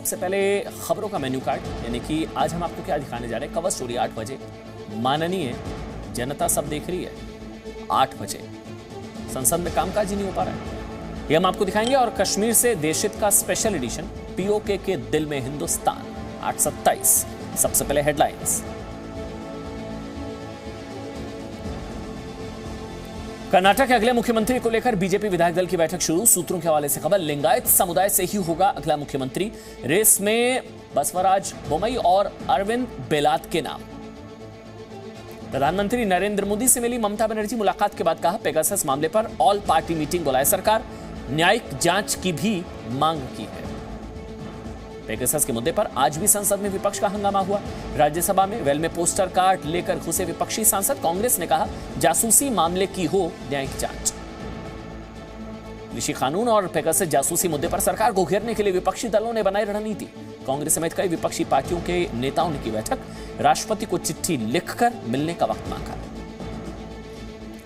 सबसे पहले खबरों का मेन्यू कार्ड, यानी कि आज हम आपको क्या दिखाने जा रहे हैं। कवर स्टोरी 8 बजे, माननीय जनता सब देख रही है 8 बजे। संसद में कामकाज ही नहीं हो पा रहा है, ये हम आपको दिखाएंगे। और कश्मीर से देशहित का स्पेशल एडिशन, पीओके के दिल में हिंदुस्तान 8:27। सबसे पहले हेडलाइंस। कर्नाटक के अगले मुख्यमंत्री को लेकर बीजेपी विधायक दल की बैठक शुरू। सूत्रों के हवाले से खबर, लिंगायत समुदाय से ही होगा अगला मुख्यमंत्री। रेस में बसवराज बोम्मई और अरविंद बेलात के नाम। प्रधानमंत्री नरेंद्र मोदी से मिली ममता बनर्जी, मुलाकात के बाद कहा पेगासस मामले पर ऑल पार्टी मीटिंग बुलाए सरकार, न्यायिक जांच की भी मांग की है। पेगासस के मुद्दे पर आज भी संसद में विपक्ष का हंगामा हुआ। राज्यसभा में वेल में पोस्टर कार्ड लेकर घुसे विपक्षी सांसद। कांग्रेस ने कहा जासूसी मामले की हो न्यायिक जांच। कृषि कानून और पेगासस जासूसी मुद्दे पर सरकार को घेरने के लिए विपक्षी दलों ने बनाई रणनीति। कांग्रेस समेत कई विपक्षी पार्टियों के नेताओं ने की बैठक, राष्ट्रपति को चिट्ठी लिखकर मिलने का वक्त मांगा।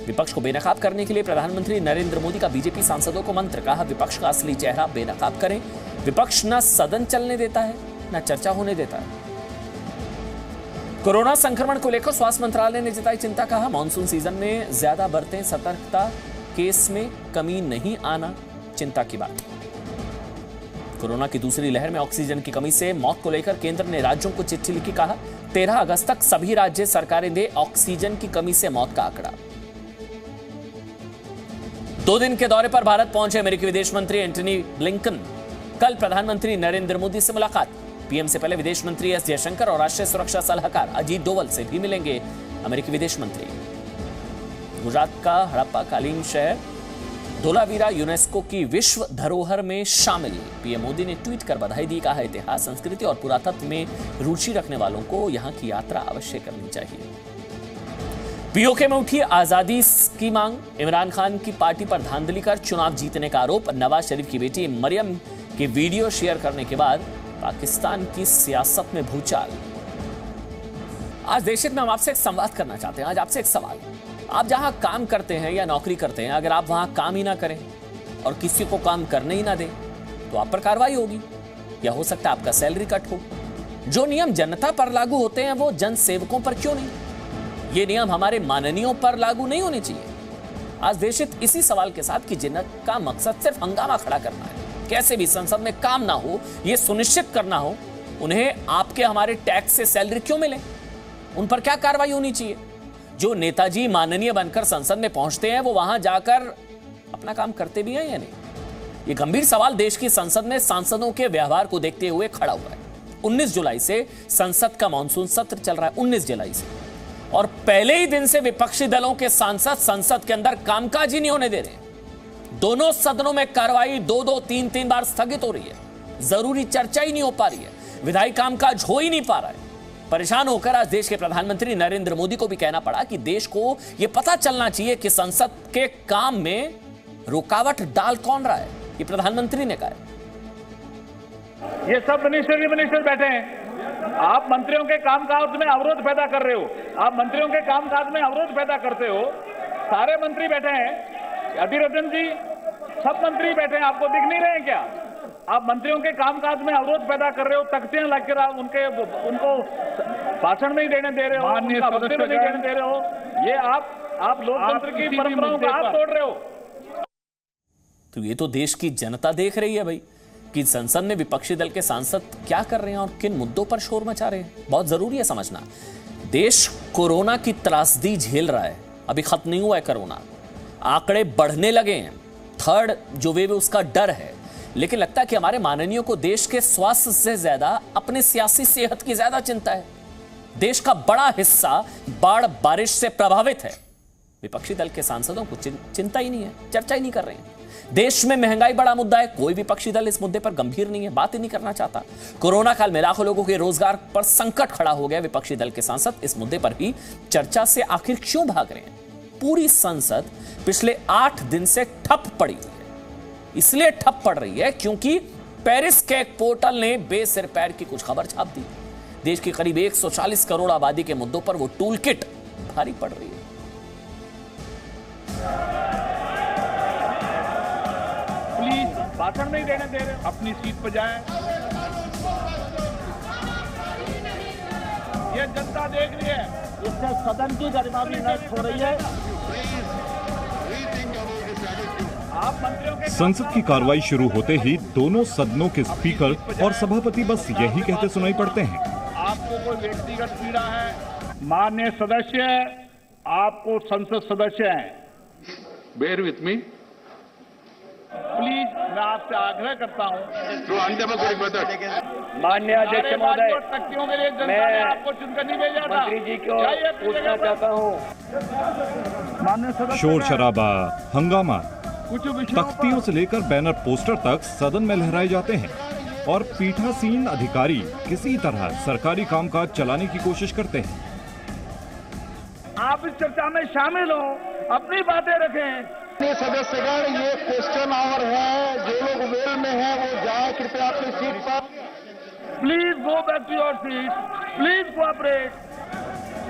विपक्ष को बेनकाब करने के लिए प्रधानमंत्री नरेंद्र मोदी का बीजेपी सांसदों को मंत्र, कहा विपक्ष का असली चेहरा बेनकाब करें। विपक्ष न सदन चलने देता है न चर्चा होने देता है। कोरोना संक्रमण को लेकर स्वास्थ्य मंत्रालय ने जताई चिंता, कहा मॉनसून सीजन में ज्यादा बरतें सतर्कता, केस में कमी नहीं आना चिंता की बात। कोरोना की दूसरी लहर में ऑक्सीजन की कमी से मौत को लेकर केंद्र ने राज्यों को चिट्ठी लिखी, कहा 13 अगस्त तक सभी राज्य सरकारें दे ऑक्सीजन की कमी से मौत का आंकड़ा। 2 दिन के दौरे पर भारत पहुंचे अमेरिकी विदेश मंत्री एंटनी ब्लिंकन। कल प्रधानमंत्री नरेंद्र मोदी से मुलाकात। पीएम से पहले विदेश मंत्री एस जयशंकर और राष्ट्रीय सुरक्षा सलाहकार अजीत डोवल से भी मिलेंगे अमेरिकी विदेश मंत्री। गुजरात का हड़प्पा कालीन शहर धोलावीरा यूनेस्को की विश्व धरोहर में शामिल। पीएम मोदी ने ट्वीट कर बधाई दी, कहा इतिहास, संस्कृति और पुरातत्व में रुचि रखने वालों को यहां की यात्रा अवश्य करनी चाहिए। पीओके में उठी आजादी की मांग। इमरान खान की पार्टी पर धांधली कर चुनाव जीतने का आरोप। नवाज शरीफ की बेटी मरियम की वीडियो शेयर करने के बाद पाकिस्तान की सियासत में भूचाल। आज देशहित में हम आपसे एक संवाद करना चाहते हैं। आज आपसे एक सवाल, आप जहां काम करते हैं या नौकरी करते हैं, अगर आप वहां काम ही ना करें और किसी को काम करने ही ना दें तो आप पर कार्रवाई होगी, या हो सकता है आपका सैलरी कट हो। जो नियम जनता पर लागू होते हैं वो जन सेवकों पर क्यों नहीं? ये नियम हमारे माननीयों पर लागू नहीं होने चाहिए। आज देशहित इसी सवाल के साथ कि जिनका मकसद सिर्फ हंगामा खड़ा करना है, कैसे भी संसद में काम ना हो, यह सुनिश्चित करना हो उन्हें आपके हमारे टैक्स से सैलरी क्यों मिले, उन पर क्या कार्रवाई होनी चाहिए। जो नेताजी माननीय बनकर संसद में पहुंचते हैं वो वहां जाकर अपना काम करते भी हैं या नहीं? यह गंभीर सवाल देश की संसद में सांसदों के व्यवहार को देखते हुए खड़ा हुआ है। 19 जुलाई से संसद का मानसून सत्र चल रहा है, 19 जुलाई से, और पहले ही दिन से विपक्षी दलों के सांसद संसद के अंदर कामकाज ही नहीं होने दे रहे। दोनों सदनों में कार्रवाई 2-2, 3-3 बार स्थगित हो रही है। जरूरी चर्चा ही नहीं हो पा रही है, विधायी कामकाज हो ही नहीं पा रहा है। परेशान होकर आज देश के प्रधानमंत्री नरेंद्र मोदी को भी कहना पड़ा कि देश को यह पता चलना चाहिए कि संसद के काम में रुकावट डाल कौन रहा है। ये प्रधानमंत्री ने कहा है। ये सब मिनिस्टर बैठे हैं, आप मंत्रियों के कामकाज में अवरोध पैदा कर रहे हो। आप मंत्रियों के कामकाज में अवरोध पैदा करते हो। सारे मंत्री बैठे हैं, अधीर रंजन जी, सब मंत्री बैठे हैं, आपको दिख नहीं रहे हैं क्या? आप मंत्रियों के कामकाज में अवरोध पैदा कर रहे हो, तख्तियां लगकर आप उनको भाषण नहीं देने दे रहे हो, उनका वक्तव्य नहीं देने दे रहे हो। ये आप लोकतंत्र की परंपराओं को आप तोड़ रहे हो। तो ये तो देश की जनता देख रही है भाई कि संसद में विपक्षी दल के सांसद क्या कर रहे हैं और किन मुद्दों पर शोर मचा रहे हैं। बहुत जरूरी है समझना। देश कोरोना की त्रासदी झेल रहा है, अभी खत्म नहीं हुआ है कोरोना, आंकड़े बढ़ने लगे हैं, थर्ड जो वेव है उसका डर है। लेकिन लगता है कि हमारे माननीयों को देश के स्वास्थ्य से ज्यादा अपने सियासी सेहत की ज्यादा चिंता है। देश का बड़ा हिस्सा बाढ़ बारिश से प्रभावित है, विपक्षी दल के सांसदों को चिंता ही नहीं है, चर्चा ही नहीं कर रहे हैं। देश में महंगाई बड़ा मुद्दा है, कोई विपक्षी दल इस मुद्दे पर गंभीर नहीं है, बात ही नहीं करना चाहता। कोरोना काल में लाखों लोगों के रोजगार पर संकट खड़ा हो गया, विपक्षी दल के सांसद इस मुद्दे पर भी चर्चा से आखिर क्यों भाग रहे हैं? पूरी संसद पिछले 8 दिन से ठप पड़ी हुई है। इसलिए ठप पड़ रही है क्योंकि पेरिस के एक पोर्टल ने बेसिर पैर की कुछ खबर छाप दी। देश की करीब 140 करोड़ आबादी के मुद्दों पर वो टूल किट भारी पड़ रही है। प्लीज भाषण नहीं देने दे रहे, अपनी सीट पर जाएं। ये जनता देख रही है। इससे सदन की गरिमा भी नष्ट हो रही है। आप मंत्रियों के संसद की कार्रवाई शुरू होते ही दोनों सदनों के स्पीकर और सभापति बस यही कहते सुनाई पड़ते हैं। आपको कोई व्यक्तिगत पीड़ा है, माननीय सदस्य, आपको संसद सदस्य हैं, बेयर विथ मी प्लीज, मैं आपसे आग्रह करता हूँ। माननीय अध्यक्ष महोदय, शक्तियों के लिए जनता ने आपको चुनकर नहीं भेजा था। मंत्री जी को पूछना चाहता हूँ। माननीय सदस्य, शोर शराबा, हंगामा, कुछ तख्तियों से लेकर बैनर पोस्टर तक सदन में लहराए जाते हैं और पीठासीन अधिकारी किसी तरह सरकारी कामकाज चलाने की कोशिश करते हैं। आप इस चर्चा में शामिल हो, अपनी बातें रखें। सदस्यगण, ये क्वेश्चन आवर है, जो लोग वेल में हैं वो जाए कृपया अपनी सीट पर। Please go back to your seat, please cooperate.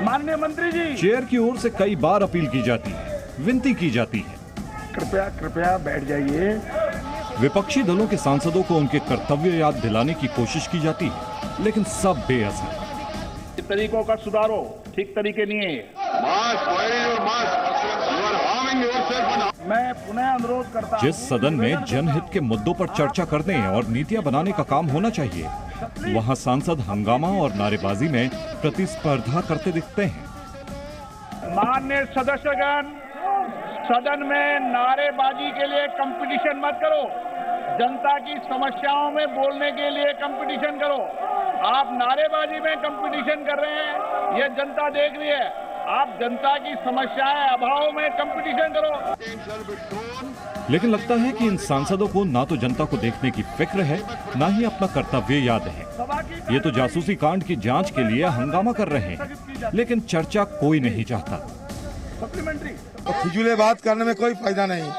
माननीय मंत्री जी, चेयर की ओर से कई बार अपील की जाती है, विनती की जाती है। कृपया बैठ जाइए। विपक्षी दलों के सांसदों को उनके कर्तव्य याद दिलाने की कोशिश की जाती है, लेकिन सब बेअसर। तरीकों का सुधारो, ठीक तरीके नहीं है। मैं पुनः अनुरोध करता हूं, जिस सदन में जनहित के मुद्दों पर चर्चा करने और नीतियां बनाने का काम होना चाहिए, वहां सांसद हंगामा और नारेबाजी में प्रतिस्पर्धा करते दिखते हैं। माननीय सदस्यगण, सदन में नारेबाजी के लिए कंपटीशन मत करो, जनता की समस्याओं में बोलने के लिए कंपटीशन करो। आप नारेबाजी में कंपटीशन कर रहे हैं, ये जनता देख रही है। आप जनता की समस्याएं अभाव में कंपटीशन करो। लेकिन लगता है कि इन सांसदों को ना तो जनता को देखने की फिक्र है, ना ही अपना कर्तव्य याद है। ये तो जासूसी कांड की जांच के लिए हंगामा कर रहे हैं, लेकिन चर्चा कोई नहीं चाहता। फिजूल बात करने में कोई फायदा नहीं।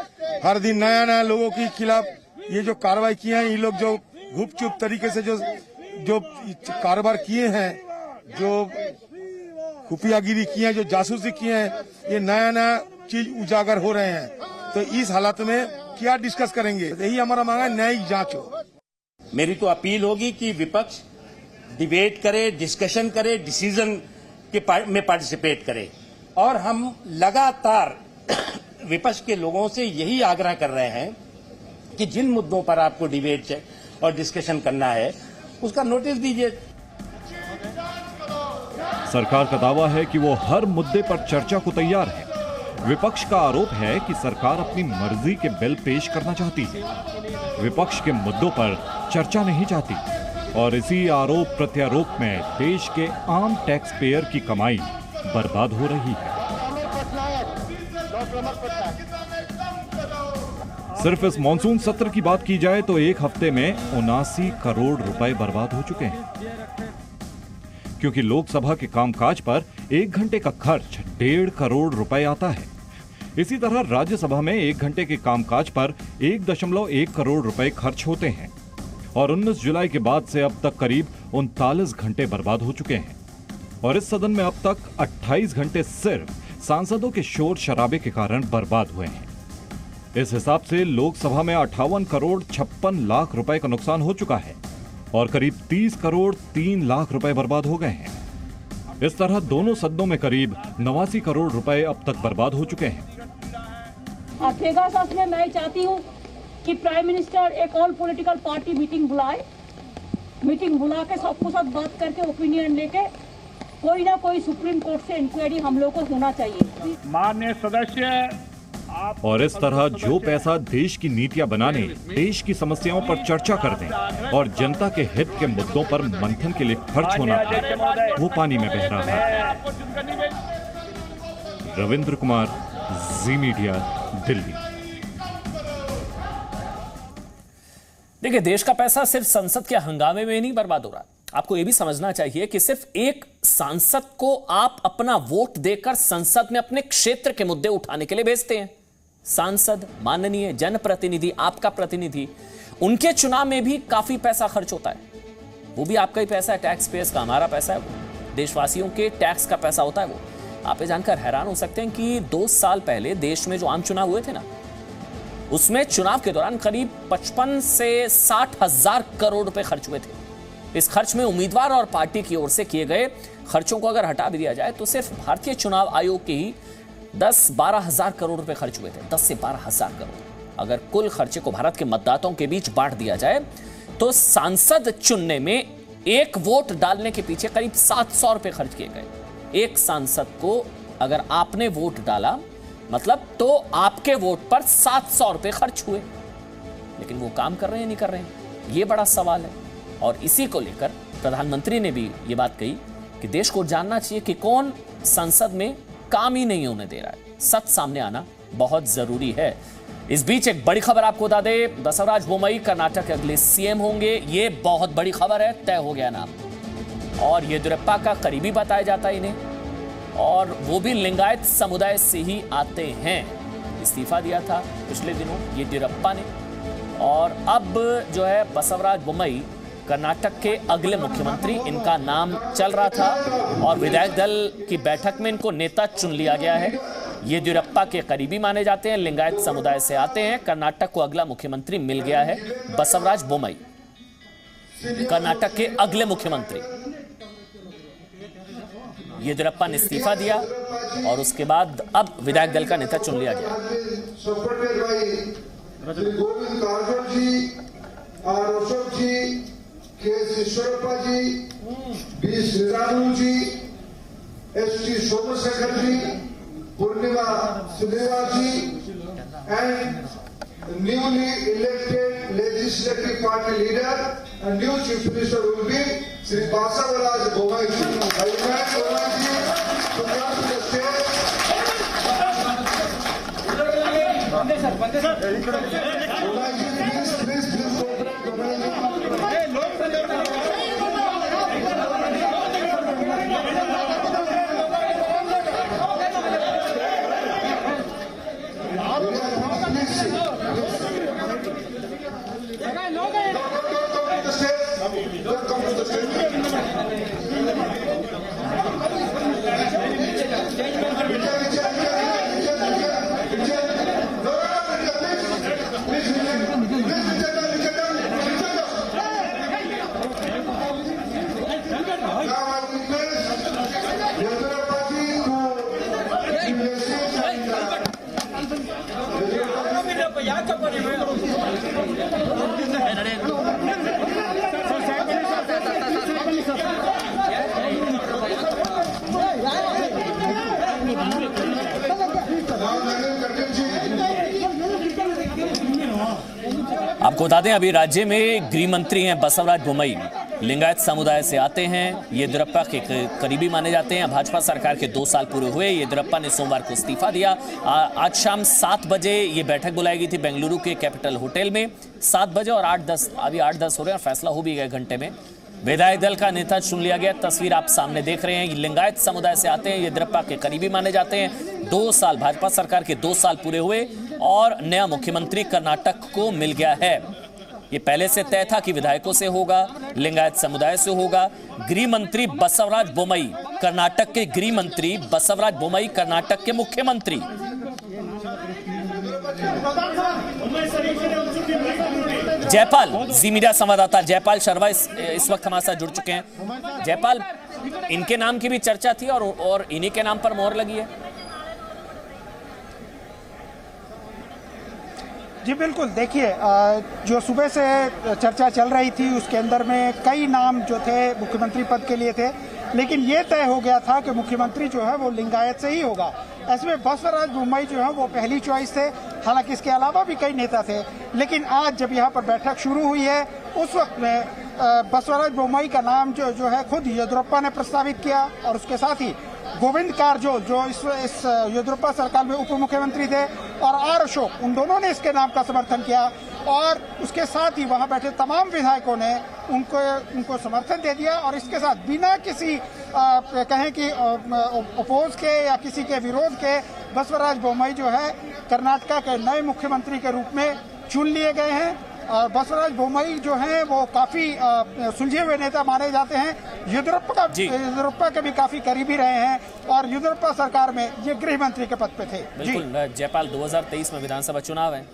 हर दिन नया नया लोगों के खिलाफ ये जो कार्रवाई किए हैं, ये लोग जो गुपचुप तरीके से जो कारोबार किए हैं, जो खुफियागिरी किए हैं, जो जासूसी किए हैं, ये नया नया चीज उजागर हो रहे हैं। तो इस हालत में क्या डिस्कस करेंगे? यही हमारा मांग है, न्यायिक जांच हो। मेरी तो अपील होगी कि विपक्ष डिबेट करे, डिस्कशन करे, डिसीजन में पार्टिसिपेट करे। और हम लगातार विपक्ष के लोगों से यही आग्रह कर रहे हैं कि जिन मुद्दों पर आपको डिबेट और डिस्कशन करना है, उसका नोटिस दीजिए। सरकार का दावा है कि वो हर मुद्दे पर चर्चा को तैयार है। विपक्ष का आरोप है कि सरकार अपनी मर्जी के बिल पेश करना चाहती है, विपक्ष के मुद्दों पर चर्चा नहीं चाहती, और इसी आरोप प्रत्यारोप में देश के आम टैक्स पेयर की कमाई बर्बाद हो रही है। सिर्फ इस मॉनसून सत्र की बात की जाए तो एक हफ्ते में 79 करोड़ रुपए बर्बाद हो चुके हैं, क्योंकि लोकसभा के कामकाज पर 1 घंटे का खर्च 1.5 करोड़ रुपए आता है। इसी तरह राज्यसभा में 1 घंटे के कामकाज पर 1.1 करोड़ रुपए खर्च होते हैं, और 19 जुलाई के बाद से अब तक करीब 39 घंटे बर्बाद हो चुके हैं। और इस सदन में अब तक 28 घंटे सिर्फ सांसदों के शोर शराबे के कारण बर्बाद हुए हैं। इस हिसाब से लोकसभा में 58 करोड़ 56 लाख रुपए का नुकसान हो चुका है और करीब 30 करोड़ 3 लाख रुपए बर्बाद हो गए हैं। इस तरह दोनों सदनों में करीब 89 करोड़ रुपए अब तक बर्बाद हो चुके हैं। पेगासस में मैं चाहती हूँ कि प्राइम मिनिस्टर एक ऑल पॉलिटिकल पार्टी मीटिंग बुलाए, मीटिंग बुला के सबको साथ बात करके ओपिनियन लेके कोई ना कोई सुप्रीम कोर्ट से इंक्वायरी हम लोग को होना चाहिए। माननीय सदस्य, और इस तरह जो पैसा देश की नीतियां बनाने, देश की समस्याओं पर चर्चा करने और जनता के हित के मुद्दों पर मंथन के लिए खर्च होना था, वो पानी में बह रहा है। रविंद्र कुमार, जी मीडिया, दिल्ली। देखिए, देश का पैसा सिर्फ संसद के हंगामे में नहीं बर्बाद हो रहा। आपको यह भी समझना चाहिए कि सिर्फ एक सांसद को आप अपना वोट देकर संसद में अपने क्षेत्र के मुद्दे उठाने के लिए भेजते हैं। सांसद, माननीय जनप्रतिनिधि, आपका प्रतिनिधि, उनके चुनाव में भी काफी पैसा खर्च होता है। वो भी आपका ही पैसा है, टैक्स पेयर्स का, हमारा पैसा है, वो देशवासियों के टैक्स का पैसा होता है। वो आप ये जानकर हैरान हो सकते हैं कि 2 साल पहले देश में जो आम चुनाव हुए थे ना, उसमें चुनाव के दौरान करीब 55 से 60 हजार करोड़ रुपए खर्च हुए थे। इस खर्च में उम्मीदवार और पार्टी की ओर से किए गए खर्चों को अगर हटा भी दिया जाए तो सिर्फ भारतीय चुनाव आयोग के ही 10-12 हजार करोड़ रुपए खर्च हुए थे। 10 से 12 हजार करोड़। अगर कुल खर्चे को भारत के मतदाताओं के बीच बांट दिया जाए तो सांसद चुनने में एक वोट डालने के पीछे करीब 700 रुपए खर्च किए गए। एक सांसद को अगर आपने वोट डाला मतलब तो आपके वोट पर 700 रुपए खर्च हुए। लेकिन वो काम कर रहे हैं नहीं कर रहे हैं, ये बड़ा सवाल है। और इसी को लेकर प्रधानमंत्री ने भी ये बात कही कि देश को जानना चाहिए कि कौन संसद में काम ही नहीं होने दे रहा है। सच सामने आना बहुत जरूरी है। इस बीच एक बड़ी खबर आपको बता दें, बसवराज बोम्मई कर्नाटक के अगले सीएम होंगे। ये बहुत बड़ी खबर है, तय हो गया नाम। और येदियुरप्पा का करीबी बताया जाता है इन्हें, और वो भी लिंगायत समुदाय से ही आते हैं। इस्तीफा दिया था पिछले दिनों येदियुरप्पा ने, और अब जो है बसवराज बोम्मई कर्नाटक के अगले मुख्यमंत्री, इनका नाम चल रहा था और विधायक दल की बैठक में इनको नेता चुन लिया गया है। येदियुरप्पा के करीबी माने जाते हैं, लिंगायत समुदाय से आते हैं। कर्नाटक को अगला मुख्यमंत्री मिल गया है बसवराज बोम्मई, कर्नाटक के अगले मुख्यमंत्री। येदियुरप्पा ने इस्तीफा दिया और उसके बाद अब विधायक दल का नेता चुन लिया गया। Govind Karjol ji, R Ashok ji, K Eshwarappa ji, B Sriramulu ji, S T. Somashekar ji, Purnima Srinivas ji, and newly elected legislative party leader and new chief minister will be Shri Basavaraj Bommai ji. I invite Bommai ji to come to the stage. Bommai ji, please cooperate. Bommai ji. आपको बता दें अभी राज्य में गृह मंत्री हैं बसवराज बोम्मई, लिंगायत समुदाय से आते हैं, येदियुरप्पा के करीबी माने जाते हैं। भाजपा सरकार के 2 साल पूरे हुए। येदियुरप्पा ने सोमवार को इस्तीफा दिया। आज शाम 7 बजे ये बैठक बुलाई गई थी बेंगलुरु के कैपिटल होटल में। 7 बजे और 8-10 अभी 8-10 हो रहे हैं, फैसला हो भी गया घंटे में। विधायक दल का नेता चुन लिया गया। तस्वीर आप सामने देख रहे हैं। लिंगायत समुदाय से आते हैं, येदियुरप्पा के करीबी माने जाते हैं। 2 साल भाजपा सरकार के 2 साल पूरे हुए और नया मुख्यमंत्री कर्नाटक को मिल गया है। ये पहले से तय था कि विधायकों से होगा, लिंगायत समुदाय से होगा। गृह मंत्री बसवराज बोम्मई, कर्नाटक के गृह मंत्री बसवराज बोम्मई कर्नाटक के मुख्यमंत्री। जयपाल, जी मीडिया संवाददाता जयपाल शर्मा इस वक्त हमारे साथ जुड़ चुके हैं। जयपाल, इनके नाम की भी चर्चा थी और इन्हीं के नाम पर मोहर लगी है। जी बिल्कुल, देखिए जो सुबह से चर्चा चल रही थी उसके अंदर में कई नाम जो थे मुख्यमंत्री पद के लिए थे, लेकिन ये तय हो गया था कि मुख्यमंत्री जो है वो लिंगायत से ही होगा। ऐसे बसवराज बोम्मई जो है वो पहली चॉइस थे। हालांकि इसके अलावा भी कई नेता थे, लेकिन आज जब यहाँ पर बैठक शुरू हुई है उस वक्त में बसवराज बोम्मई का नाम जो है खुद येदियुरप्पा ने प्रस्तावित किया, और उसके साथ ही गोविंद कारजोल जो इस येदियुरप्पा सरकार में उप मुख्यमंत्री थे, और आर अशोक, उन दोनों ने इसके नाम का समर्थन किया। और उसके साथ ही वहां बैठे तमाम विधायकों ने उनको समर्थन दे दिया। और इसके साथ बिना किसी कहें कि अपोज के या किसी के विरोध के बसवराज बोम्मई जो है कर्नाटक के नए मुख्यमंत्री के रूप में चुन लिए गए हैं। बसवराज बोम्मई जो हैं वो काफी सुलझे हुए नेता माने जाते हैं। येदियुरप्पा के भी काफी करीबी रहे हैं और येदियुरप्पा सरकार में ये गृह मंत्री के पद पे थे। बिल्कुल जयपाल, 2023 में विधानसभा चुनाव है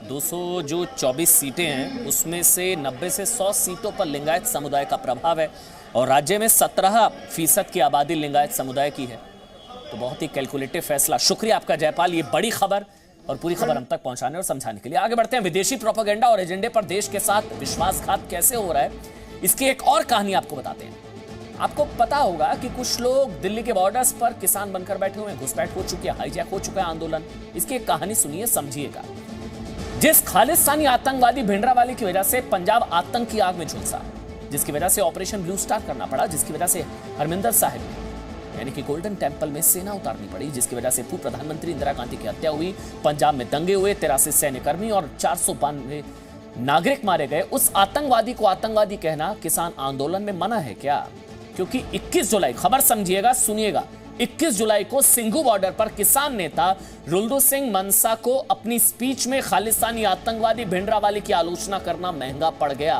224 सीटें हैं उसमें से 90 से 100 सीटों पर लिंगायत समुदाय का प्रभाव है और राज्य में 17% की आबादी लिंगायत समुदाय की है। तो बहुत ही कैलकुलेटिव फैसला। शुक्रिया आपका जयपाल, ये बड़ी खबर और पूरी खबर हम तक पहुंचाने और समझाने के लिए। आगे बढ़ते हैं। विदेशी प्रोपेगेंडा और एजेंडे पर देश के साथ विश्वासघात कैसे हो रहा है, इसकी एक और कहानी आपको बताते हैं। आपको पता होगा कि कुछ लोग दिल्ली के बॉर्डर्स पर किसान बनकर बैठे हुए हैं, घुसपैठ हो चुकी है, हाईजैक हो चुका है आंदोलन। इसकी एक कहानी सुनिए, समझिएगा। जिस खालिस्तानी आतंकवादी भिंडरावाले की वजह से पंजाब आतंक की आग में झुलसा, जिसकी वजह से ऑपरेशन ब्लू स्टार करना पड़ा, जिसकी वजह से हरमिंदर साहिब यानी कि गोल्डन टेंपल में सेना उतारनी पड़ी, जिसकी वजह से पूर्व प्रधानमंत्री इंदिरा गांधी की हत्या हुई, पंजाब में दंगे हुए, 83 सैन्यकर्मी और 492 नागरिक मारे गए, उस आतंकवादी को आतंकवादी कहना किसान आंदोलन में मना है क्या? क्योंकि 21 जुलाई, खबर समझिएगा, सुनिएगा, 21 जुलाई को सिंघू बॉर्डर पर किसान नेता रुल्दू सिंह मनसा को अपनी स्पीच में खालिस्तानी आतंकवादी भिंडरावाले की आलोचना करना महंगा पड़ गया।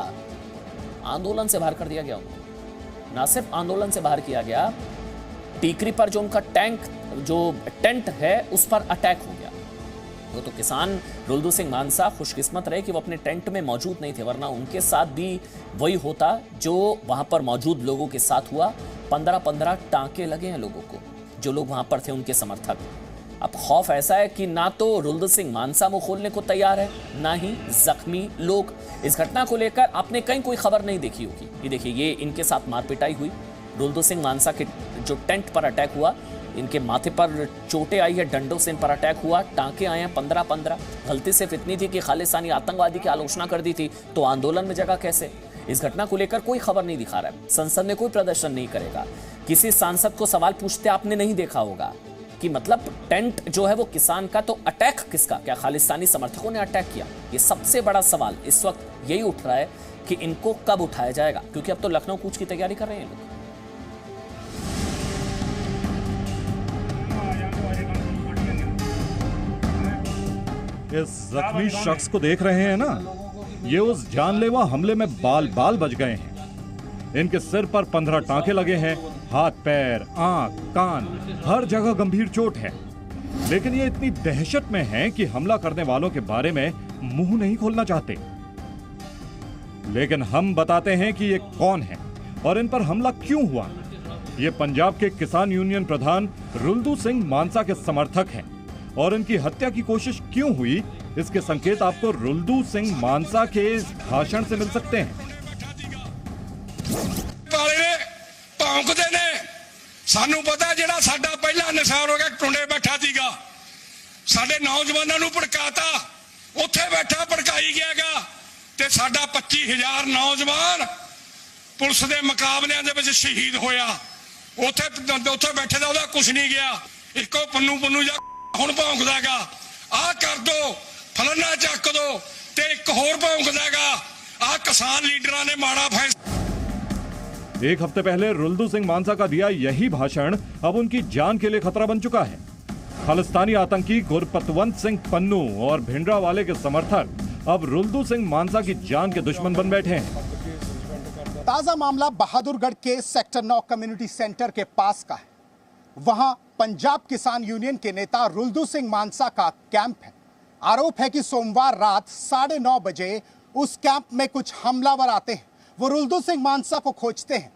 आंदोलन से बाहर कर दिया गया उनको। ना सिर्फ आंदोलन से बाहर किया गया, टीकरी पर जो उनका टेंट है उस पर अटैक हो गया। वो तो किसान रुल्दू सिंह मानसा खुशकिस्मत रहे कि वो अपने टेंट में मौजूद नहीं थे, वरना उनके साथ भी वही होता जो वहां पर मौजूद लोगों के साथ हुआ। 15-15 टांके लगे हैं लोगों को, जो लोग वहां पर थे उनके समर्थक। अब खौफ ऐसा है कि ना तो रुल्दू सिंह मानसा मुंह खोलने को तैयार है, ना ही जख्मी लोग। इस घटना को लेकर आपने कहीं कोई खबर नहीं देखी होगी। ये देखिए, ये इनके साथ मारपिटाई हुई, रुल्दू सिंह मानसा के जो टेंट पर अटैक हुआ, इनके माथे पर चोटें आई है, डंडों से इन पर अटैक हुआ, टांके आए हैं 15-15। गलती सिर्फ इतनी थी कि खालिस्तानी आतंकवादी की आलोचना कर दी थी, तो आंदोलन में जगह कैसे? इस घटना को लेकर कोई खबर नहीं दिखा रहा है, संसद में कोई प्रदर्शन नहीं करेगा। किसी सांसद को सवाल पूछते आपने नहीं देखा होगा कि मतलब टेंट जो है वो किसान का, तो अटैक किसका? क्या खालिस्तानी समर्थकों ने अटैक किया? ये सबसे बड़ा सवाल इस वक्त यही उठ रहा है कि इनको कब उठाया जाएगा, क्योंकि अब तो लखनऊ कूच की तैयारी कर रहे हैं लोग। इस जख्मी शख्स को देख रहे हैं ना, ये उस जानलेवा हमले में बाल बाल बच गए हैं। इनके सिर पर 15 टांके लगे हैं, हाथ पैर, आंख, कान, हर जगह गंभीर चोट है। लेकिन ये इतनी दहशत में हैं कि हमला करने वालों के बारे में मुंह नहीं खोलना चाहते। लेकिन हम बताते हैं कि ये कौन है और इन पर हमला क्यों हुआ। ये पंजाब के किसान यूनियन प्रधान रुल्दू सिंह मानसा के समर्थक हैं और इनकी हत्या की कोशिश क्यों हुई, इसके संकेत आपको रुल्दू सिंह मानसा के इस भाषण से मिल सकते हैं। भौंकदे ने, सानू पता जेड़ा साडा पहला निशान हो गया, टुंडे बैठा सीगा, साडे नौजवानों नू भड़काता, उत्थे बैठा भड़काई गयागा, ते साडा 25,000 नौजवान पुलिस दे मुकाबलियां दे विच शहीद होया। उत्थे बैठे दा ओहदा कुछ नहीं गया। इको पन्नू जा हुण भौंकदागा, आ कर दो, फलाना चक दो, ते एक होर भौंकदागा, आ किसान लीडरां ने माड़ा फैसला। एक हफ्ते पहले रुल्दू सिंह मानसा का दिया यही भाषण अब उनकी जान के लिए खतरा बन चुका है। खालिस्तानी आतंकी गुरपतवंत सिंह पन्नू और भिंडरावाले के समर्थक अब रुल्दू सिंह मानसा की जान के दुश्मन बन बैठे हैं। ताजा मामला बहादुरगढ़ के सेक्टर 9 कम्युनिटी सेंटर के पास का है। वहां पंजाब किसान यूनियन के नेता रुल्दू सिंह मानसा का कैंप है। आरोप है कि सोमवार रात 9:30 बजे उस कैंप में कुछ हमलावर आते हैं। वो रुल्दू सिंह मानसा को खोजते हैं।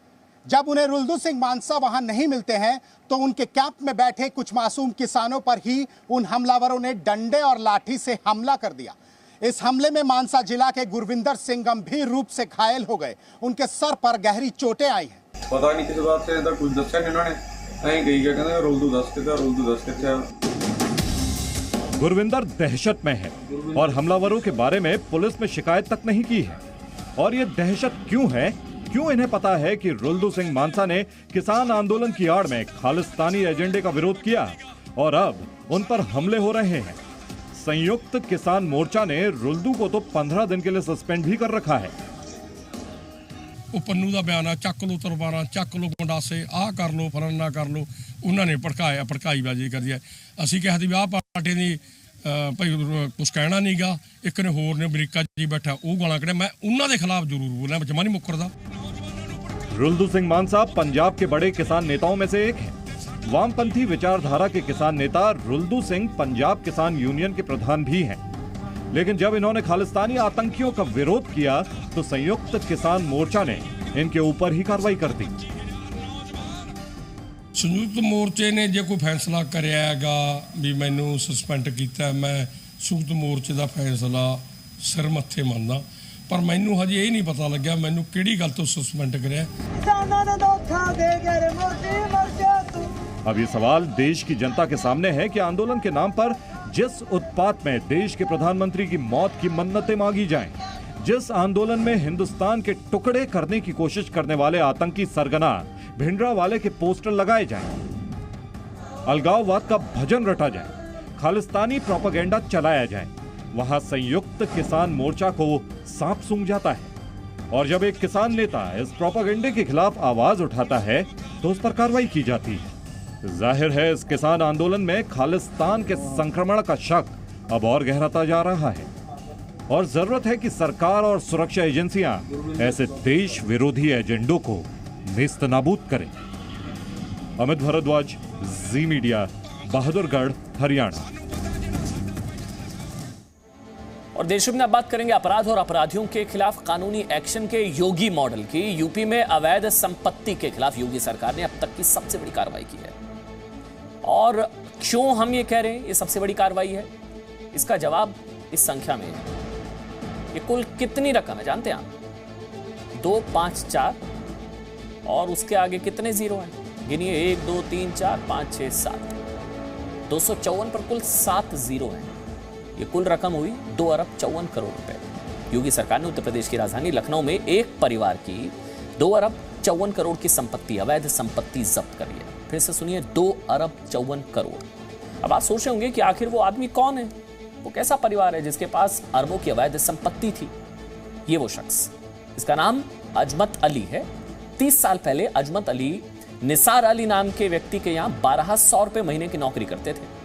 जब उन्हें रुल्दू सिंह मानसा वहां नहीं मिलते हैं तो उनके कैंप में बैठे कुछ मासूम किसानों पर ही उन हमलावरों ने डंडे और लाठी से हमला कर दिया। इस हमले में मानसा जिला के गुरविंदर सिंह गंभीर रूप से घायल हो गए। उनके सर पर गहरी चोटें आई हैं। पता नहीं किस बात से कुछ दस्या नहीं, उन्होंने ऐं कही गया, कहते रुल्दू दस किथे। गुरविंदर दहशत में है और हमलावरों के बारे में पुलिस में शिकायत तक नहीं की है। और ये दहशत क्यों है? क्यों इन्हें पता है कि रुल्दू सिंह मानसा ने किसान आंदोलन की आड़ में खालिस्तानी एजेंडे का विरोध किया और अब उन पर हमले हो रहे हैं। संयुक्त किसान मोर्चा ने रुल्दू को तो 15 दिन के लिए सस्पेंड भी कर रखा है। पन्नू का बयान है, चक लो तलवारां, चक लो गंडासे, आ कर लो, फलाना कर लो। उन्होंने भड़काया, भड़काईबाजी करी है। असीं कहा भी आ पार्टी की भाई कुछ कहना नहीं गा। एक ने होर ने अमरीका जी बैठा, वो गालां कढ़िया। मैं उन्होंने के खिलाफ जरूर बोलना, जमा नहीं मुकरदा। रुल्दू सिंह मानसा पंजाब के बड़े किसान नेताओं में से एक है। वामपंथी विचारधारा के किसान नेता रुल्दू सिंह पंजाब किसान यूनियन के प्रधान भी हैं। लेकिन जब इन्होंने खालिस्तानी आतंकियों का विरोध किया तो संयुक्त किसान मोर्चा ने इनके ऊपर ही कार्रवाई कर दी। संयुक्त मोर्चे ने जो कोई फैसला कराया हैगा भी मैनू सस्पेंड किया, मैं संयुक्त मोर्चे का फैसला सिर मत्थे मानदा, पर मैनू हजे ये नहीं पता लग्या मैनू किहड़ी गल तो सस्पेंड कराया। अब ये सवाल देश की जनता के सामने है कि आंदोलन के नाम पर जिस उत्पात में देश के प्रधानमंत्री की मौत की मन्नतें मांगी जाएं, जिस आंदोलन में हिंदुस्तान के टुकड़े करने की कोशिश करने वाले आतंकी सरगना भिंडरावाले के पोस्टर लगाए जाएं, अलगाववाद का भजन रटा जाए, खालिस्तानी प्रोपेगेंडा चलाया जाए, वहां संयुक्त किसान मोर्चा को सांप सूंघ जाता है। और जब एक किसान नेता इस प्रोपेगेंडे के खिलाफ आवाज उठाता है तो उस पर कार्रवाई की जाती है। जाहिर है इस किसान आंदोलन में खालिस्तान के संक्रमण का शक अब और गहराता जा रहा है और जरूरत है कि सरकार और सुरक्षा एजेंसियां ऐसे देश विरोधी एजेंडों को नेस्तनाबूद करें। अमित भारद्वाज, जी मीडिया, बहादुरगढ़, हरियाणा। और देश में अब बात करेंगे अपराध और अपराधियों के खिलाफ कानूनी एक्शन के योगी मॉडल की। यूपी में अवैध संपत्ति के खिलाफ योगी सरकार ने अब तक की सबसे बड़ी कार्रवाई की है। और क्यों हम ये कह रहे हैं ये सबसे बड़ी कार्रवाई है, इसका जवाब इस संख्या में है। ये कुल कितनी रकम है जानते हैं आप? 2, 5, 4 और उसके आगे कितने जीरो हैं? गिनिए, 1, 2, 3, 4, 5, 6, 7, 254 पर कुल 7 जीरो हैं। ये कुल रकम हुई 2 अरब 54 करोड़ रुपए। योगी सरकार ने उत्तर प्रदेश की राजधानी लखनऊ में एक परिवार की 2 अरब 54 करोड़ की संपत्ति, अवैध संपत्ति जब्त करी है। फिर से सुनिए, 2 अरब 54 करोड़। अब आप सोच रहे होंगे कि आखिर वो आदमी कौन है, वो कैसा परिवार है जिसके पास अरबों की अवैध संपत्ति थी? ये वो शख्स, इसका नाम अजमत अली है। 30 साल पहले अजमत अली निसार अली नाम के व्यक्ति के यहां 1200 रुपए महीने की नौकरी करते थे,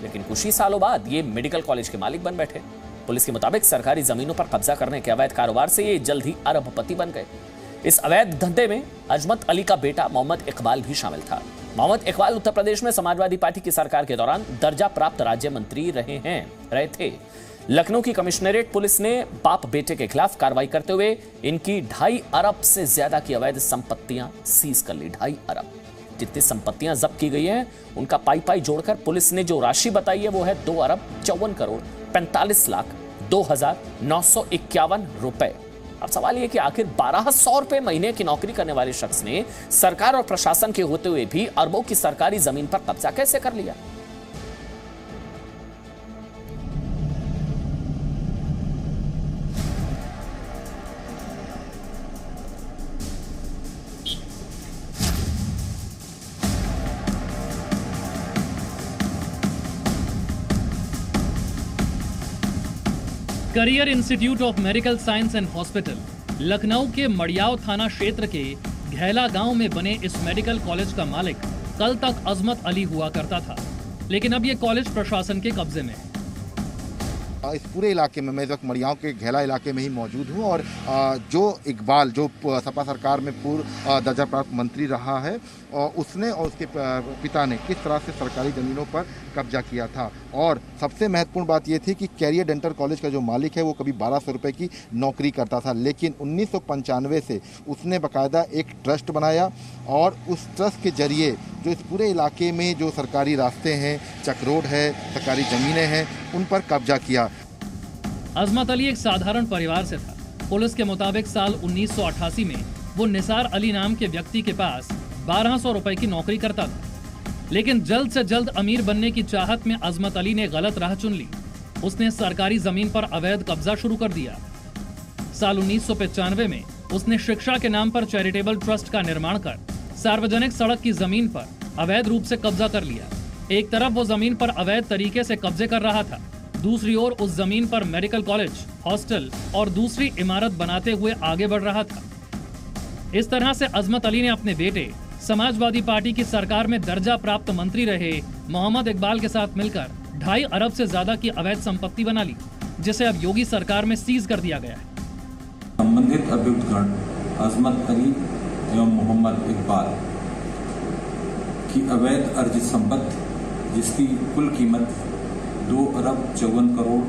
लेकिन कुछ ही सालों बाद ये मेडिकल कॉलेज के मालिक बन बैठे। पुलिस के मुताबिक सरकारी जमीनों पर कब्जा करने के अवैध कारोबार से ये जल्द ही अरबपति बन गए। इस अवैध धंधे में अजमत अली का बेटा मोहम्मद इकबाल भी शामिल था। मोहम्मद इकबाल उत्तर प्रदेश में समाजवादी पार्टी की सरकार के दौरान दर्जा प्राप्त राज्य मंत्री रहे थे। लखनऊ की कमिश्नरेट पुलिस ने बाप बेटे के खिलाफ कार्रवाई करते हुए इनकी 2.5 अरब से ज्यादा की अवैध संपत्तियां सीज कर ली। 2.5 अरब जितनी संपत्तियां जब्त की गई हैं उनका पाई जोड़कर पुलिस ने जो राशि बताई है वो है 2 अरब 54 करोड़ 45 लाख 2,951 रुपए। अब सवाल यह कि आखिर 1200 रुपए महीने की नौकरी करने वाले शख्स ने सरकार और प्रशासन के होते हुए भी अरबों की सरकारी जमीन पर कब्जा कैसे कर लिया? Career institute of medical science and hospital Lucknow के मड़ियाव थाना क्षेत्र के घैला गांव में बने इस मेडिकल कॉलेज का मालिक कल तक अजमत अली हुआ करता था, लेकिन अब ये कॉलेज प्रशासन के कब्जे में है। इस पूरे इलाके में, मैं इस वक्त मड़ियाव के घेला इलाके में ही मौजूद हूँ और जो इकबाल जो सपा सरकार में पूर्व दर्जा प्राप्त मंत्री रहा है उसने और उसके पिता ने किस तरह से सरकारी ज़मीनों पर कब्जा किया था। और सबसे महत्वपूर्ण बात यह थी कि कैरियर डेंटल कॉलेज का जो मालिक है वो कभी 1200 रुपये की नौकरी करता था, लेकिन 1995 से उसने बाकायदा एक ट्रस्ट बनाया और उस ट्रस्ट के जरिए जो इस पूरे इलाके में जो सरकारी रास्ते हैं, चक रोड है, सरकारी ज़मीनें हैं, उन पर कब्जा किया। अजमत अली एक साधारण परिवार से था। पुलिस के मुताबिक साल 1988 में वो निसार अली नाम के व्यक्ति के पास 1200 रुपए की नौकरी करता था, लेकिन जल्द से जल्द अमीर बनने की चाहत में अजमत अली ने गलत राह चुन ली। उसने सरकारी जमीन पर अवैध कब्जा शुरू कर दिया। साल 1995 में उसने शिक्षा के नाम पर चैरिटेबल ट्रस्ट का निर्माण कर सार्वजनिक सड़क की जमीन पर अवैध रूप से कब्जा कर लिया। एक तरफ वो जमीन पर अवैध तरीके से कब्जे कर रहा था, दूसरी ओर उस जमीन पर मेडिकल कॉलेज, हॉस्टल और दूसरी इमारत बनाते हुए आगे बढ़ रहा था। इस तरह से अजमत अली ने अपने बेटे, समाजवादी पार्टी की सरकार में दर्जा प्राप्त मंत्री रहे मोहम्मद इकबाल के साथ मिलकर 2.5 अरब से ज्यादा की अवैध संपत्ति बना ली, जिसे अब योगी सरकार में सीज कर दिया गया है। संबंधित अभियुक्तगण अजमत अली एवं मोहम्मद इकबाल की अवैध अर्जित संपत्ति जिसकी कुल कीमत 2 अरब 54 करोड़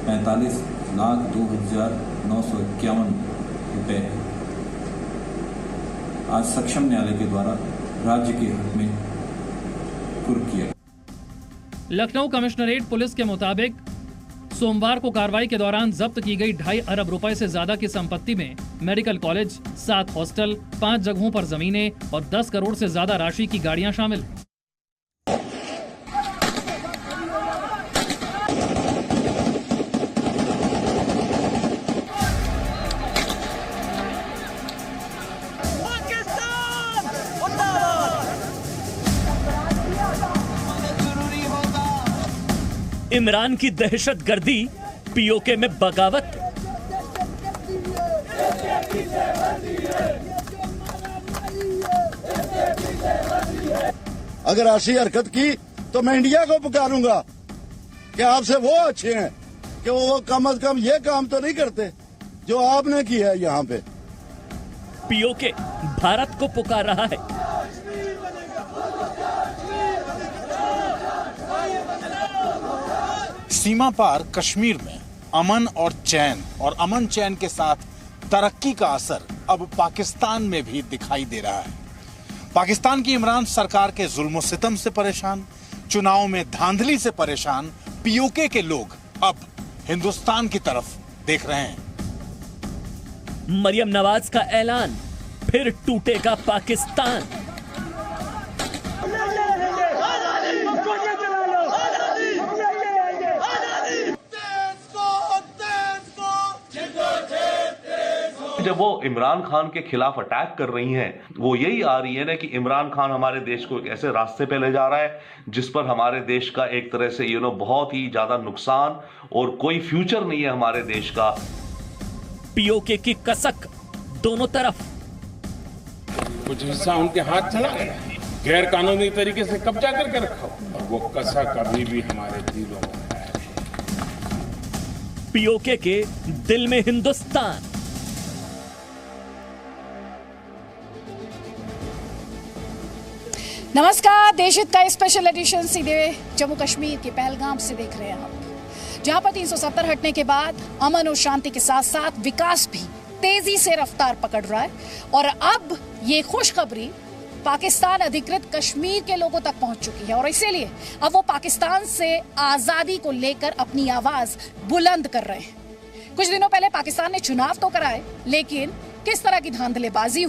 45,02,951 रुपये आज सक्षम न्यायालय के द्वारा राज्य के हक में कुर्क किया। लखनऊ कमिश्नरेट पुलिस के मुताबिक सोमवार को कार्रवाई के दौरान जब्त की गई 2.5 अरब रुपए से ज्यादा की संपत्ति में मेडिकल कॉलेज, 7 हॉस्टल, 5 जगहों पर जमीनें और 10 करोड़ से ज्यादा राशि की गाड़ियां शामिल हैं। इमरान की दहशतगर्दी, पीओके में बगावत। अगर ऐसी हरकत की तो मैं इंडिया को पुकारूंगा कि आपसे वो अच्छे हैं कि वो कम से कम ये काम तो नहीं करते जो आपने किया है यहाँ पे। पीओके भारत को पुकार रहा है। सीमा पार कश्मीर में अमन चैन के साथ तरक्की का असर अब पाकिस्तान में भी दिखाई दे रहा है। पाकिस्तान की इमरान सरकार के जुल्म सितम से परेशान, चुनाव में धांधली से परेशान पीओके के लोग अब हिंदुस्तान की तरफ देख रहे हैं। मरियम नवाज का ऐलान, फिर टूटेगा पाकिस्तान। जब वो इमरान खान के खिलाफ अटैक कर रही हैं, वो यही आ रही है ना कि इमरान खान हमारे देश को एक ऐसे रास्ते पे ले जा रहा है जिस पर हमारे देश का एक तरह से बहुत ही ज्यादा नुकसान और कोई फ्यूचर नहीं है हमारे देश का। पीओके की कसक दोनों तरफ। कुछ हिस्सा उनके हाथ चला गया, गैर कानूनी तरीके से कब्जा करके रखा और वो कसक अभी भी हमारे दिलों में है। पीओके के दिल में हिंदुस्तान। नमस्कार, देशहित का स्पेशल एडिशन सीधे जम्मू कश्मीर के पहलगाम से देख रहे हैं आप, जहां पर 370 हटने के बाद अमन और शांति के साथ साथ विकास भी तेजी से रफ्तार पकड़ रहा है। और अब ये खुशखबरी पाकिस्तान अधिकृत कश्मीर के लोगों तक पहुंच चुकी है और इसीलिए अब वो पाकिस्तान से आजादी को लेकर अपनी आवाज बुलंद कर रहे हैं। कुछ दिनों पहले पाकिस्तान ने चुनाव तो कराए, लेकिन किस तरह की धांधलेबाजी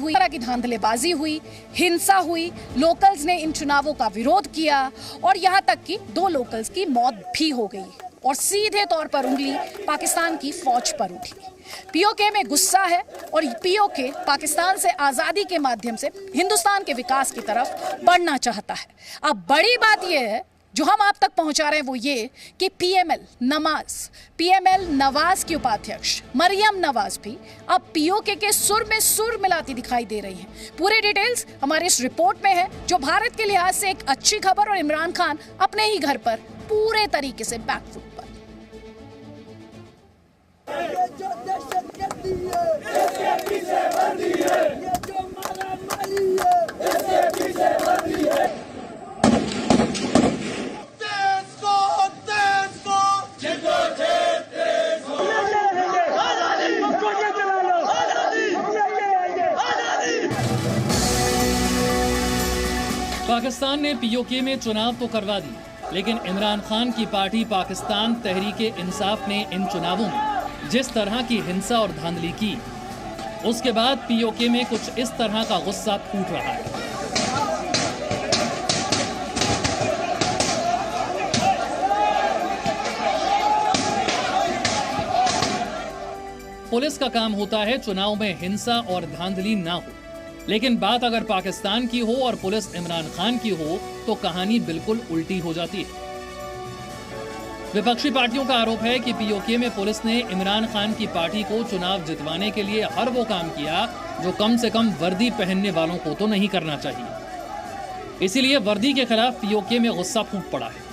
हुई, हिंसा हुई, लोकल्स ने इन चुनावों का विरोध किया और यहां तक कि 2 लोकल्स की मौत भी हो गई और सीधे तौर पर उंगली पाकिस्तान की फौज पर उठी। पीओके में गुस्सा है और पीओके पाकिस्तान से आजादी के माध्यम से हिंदुस्तान के विकास की तरफ बढ़ना चाहता है। अब बड़ी बात यह है जो हम आप तक पहुंचा रहे हैं वो ये कि पीएमएल नवाज की उपाध्यक्ष मरियम नवाज भी अब पीओके के सुर में सुर मिलाती दिखाई दे रही हैं। पूरे डिटेल्स हमारे इस रिपोर्ट में है, जो भारत के लिहाज से एक अच्छी खबर और इमरान खान अपने ही घर पर पूरे तरीके से बैकफुट पर। पाकिस्तान ने पीओके में चुनाव तो करवा दी, लेकिन इमरान खान की पार्टी पाकिस्तान तहरीक इंसाफ ने इन चुनावों में जिस तरह की हिंसा और धांधली की, उसके बाद पीओके में कुछ इस तरह का गुस्सा फूट रहा है। पुलिस का काम होता है चुनाव में हिंसा और धांधली ना हो, लेकिन बात अगर पाकिस्तान की हो और पुलिस इमरान खान की हो तो कहानी बिल्कुल उल्टी हो जाती है। विपक्षी पार्टियों का आरोप है कि पीओके में पुलिस ने इमरान खान की पार्टी को चुनाव जितवाने के लिए हर वो काम किया जो कम से कम वर्दी पहनने वालों को तो नहीं करना चाहिए। इसीलिए वर्दी के खिलाफ पीओके में गुस्सा फूट पड़ा है।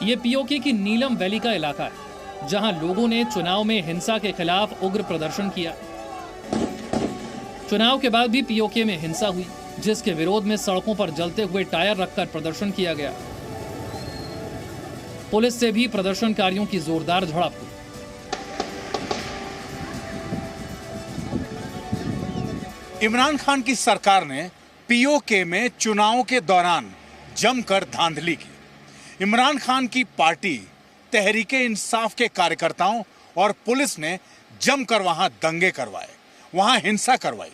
ये पीओके की नीलम वैली का इलाका है, जहां लोगों ने चुनाव में हिंसा के खिलाफ उग्र प्रदर्शन किया। चुनाव के बाद भी पीओके में हिंसा हुई, जिसके विरोध में सड़कों पर जलते हुए टायर रखकर प्रदर्शन किया गया। पुलिस से भी प्रदर्शनकारियों की जोरदार झड़प हुई। इमरान खान की सरकार ने पीओके में चुनाव के दौरान जमकर धांधली की। इमरान खान की पार्टी तहरीके इंसाफ के कार्यकर्ताओं और पुलिस ने जमकर वहां दंगे करवाए, वहां हिंसा करवाई,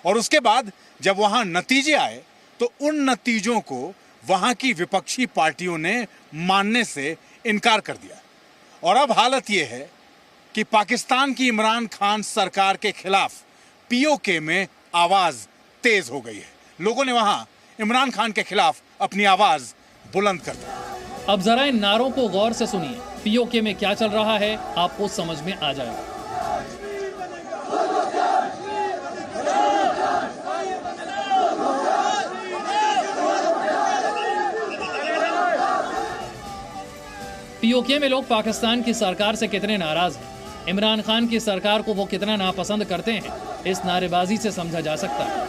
और उसके बाद जब वहां नतीजे आए तो उन नतीजों को वहां की विपक्षी पार्टियों ने मानने से इनकार कर दिया। और अब हालत यह है कि पाकिस्तान की इमरान खान सरकार के खिलाफ पीओके में आवाज तेज हो गई है। लोगों ने वहां इमरान खान के खिलाफ अपनी आवाज बुलंद कर दी। अब जरा इन नारों को गौर से सुनिए। पीओके में क्या चल रहा है आपको समझ में आ जाएगा। पीओके में लोग पाकिस्तान की सरकार से कितने नाराज हैं, इमरान खान की सरकार को वो कितना नापसंद करते हैं, इस नारेबाजी से समझा जा सकता है।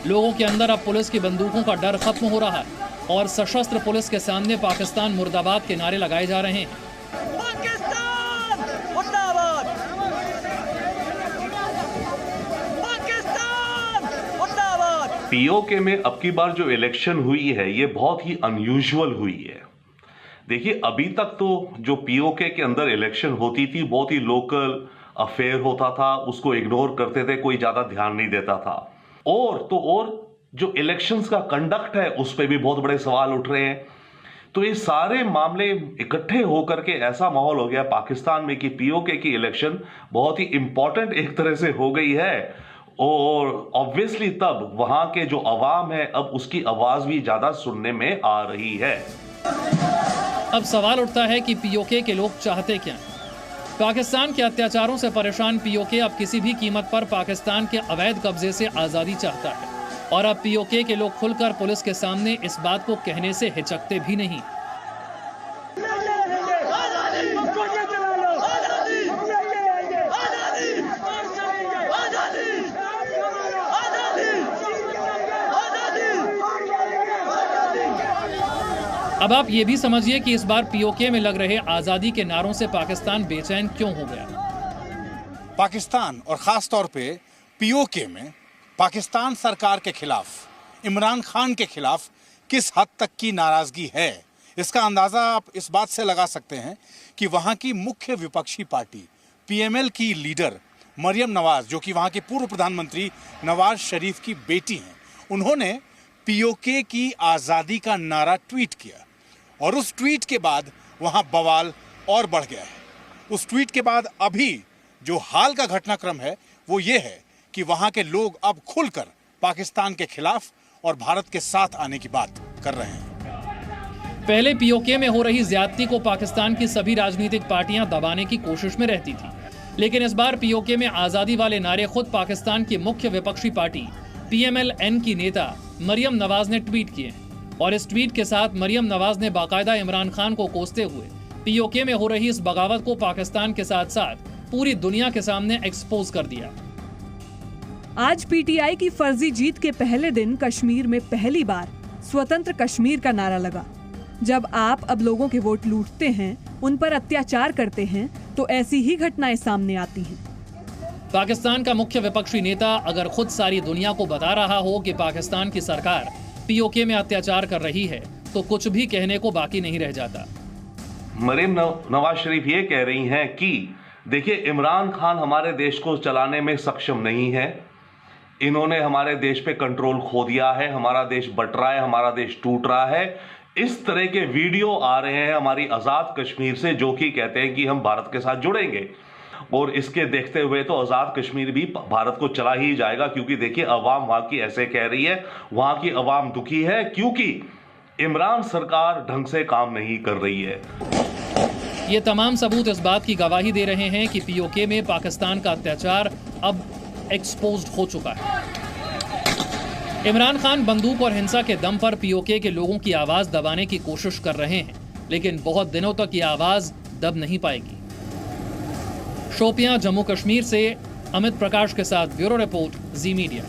लोगों के अंदर अब पुलिस की बंदूकों का डर खत्म हो रहा है और सशस्त्र पुलिस के सामने पाकिस्तान मुर्दाबाद के नारे लगाए जा रहे हैं। पाकिस्तान मुर्दाबाद, पाकिस्तान मुर्दाबाद। पीओके में अब की बार जो इलेक्शन हुई है ये बहुत ही अनयूजुअल हुई है। देखिए, अभी तक तो जो पीओके के अंदर इलेक्शन होती थी बहुत ही लोकल अफेयर होता था, उसको इग्नोर करते थे, कोई ज्यादा ध्यान नहीं देता था। और जो इलेक्शंस का कंडक्ट है उस पर भी बहुत बड़े सवाल उठ रहे हैं। तो ये सारे मामले इकट्ठे होकर के ऐसा माहौल हो गया पाकिस्तान में कि पीओके की इलेक्शन बहुत ही इंपॉर्टेंट एक तरह से हो गई है। और ऑब्वियसली तब वहां के जो अवाम है अब उसकी आवाज भी ज्यादा सुनने में आ रही है। अब सवाल उठता है कि पीओके के लोग चाहते क्या? पाकिस्तान के अत्याचारों से परेशान पीओके अब किसी भी कीमत पर पाकिस्तान के अवैध कब्जे से आजादी चाहता है, और अब पीओके के लोग खुलकर पुलिस के सामने इस बात को कहने से हिचकते भी नहीं। अब आप ये भी समझिए कि इस बार पीओके में लग रहे आजादी के नारों से पाकिस्तान बेचैन क्यों हो गया। पाकिस्तान और खास तौर पे पीओके में पाकिस्तान सरकार के खिलाफ, इमरान खान के खिलाफ किस हद तक की नाराजगी है, इसका अंदाजा आप इस बात से लगा सकते हैं कि वहां की मुख्य विपक्षी पार्टी पीएमएल की लीडर मरियम नवाज, जो कि वहां के पूर्व प्रधानमंत्री नवाज शरीफ की बेटी हैं, उन्होंने पीओके की आजादी का नारा ट्वीट किया और उस ट्वीट के बाद वहां बवाल और बढ़ गया है। उस ट्वीट के बाद अभी जो हाल का घटनाक्रम है वो ये है कि वहां के लोग अब खुलकर पाकिस्तान के खिलाफ और भारत के साथ आने की बात कर रहे हैं। पहले पीओके में हो रही ज्यादती को पाकिस्तान की सभी राजनीतिक पार्टियां दबाने की कोशिश में रहती थी, लेकिन इस बार पीओके में आजादी वाले नारे खुद पाकिस्तान की मुख्य विपक्षी पार्टी पीएमएल-एन की नेता मरियम नवाज ने ट्वीट किए, और इस ट्वीट के साथ मरियम नवाज ने बाकायदा इमरान खान को कोसते हुए पीओके में हो रही इस बगावत को पाकिस्तान के साथ साथ पूरी दुनिया के सामने एक्सपोज कर दिया। आज पीटीआई की फर्जी जीत के पहले दिन कश्मीर में पहली बार स्वतंत्र कश्मीर का नारा लगा। जब आप अब लोगों के वोट लूटते हैं, उन पर अत्याचार करते हैं, तो ऐसी ही घटनाएं सामने आती हैं। पाकिस्तान का मुख्य विपक्षी नेता अगर खुद सारी दुनिया को बता रहा हो कि पाकिस्तान की सरकार पीओके में अत्याचार कर रही है, तो कुछ भी कहने को बाकी नहीं रह जाता। मरियम नवाज शरीफ ये कह रही हैं कि देखिए, इमरान खान हमारे देश को चलाने में सक्षम नहीं है, इन्होंने हमारे देश पे कंट्रोल खो दिया है, हमारा देश बट रहा है, हमारा देश टूट रहा है। इस तरह के वीडियो आ रहे हैं हमारी आजाद कश्मीर से, जो कि कहते हैं कि हम भारत के साथ जुड़ेंगे, और इसके देखते हुए तो आजाद कश्मीर भी भारत को चला ही जाएगा, क्योंकि देखिए अवाम वहां की ऐसे कह रही है, वहां की अवाम दुखी है क्योंकि इमरान सरकार ढंग से काम नहीं कर रही है। ये तमाम सबूत इस बात की गवाही दे रहे हैं कि पीओके में पाकिस्तान का अत्याचार अब एक्सपोज्ड हो चुका है। इमरान खान बंदूक और हिंसा के दम पर पीओके के लोगों की आवाज दबाने की कोशिश कर रहे हैं, लेकिन बहुत दिनों तक ये आवाज दब नहीं पाएगी। शोपियां, जम्मू कश्मीर से अमित प्रकाश के साथ ब्यूरो रिपोर्ट, जी मीडिया।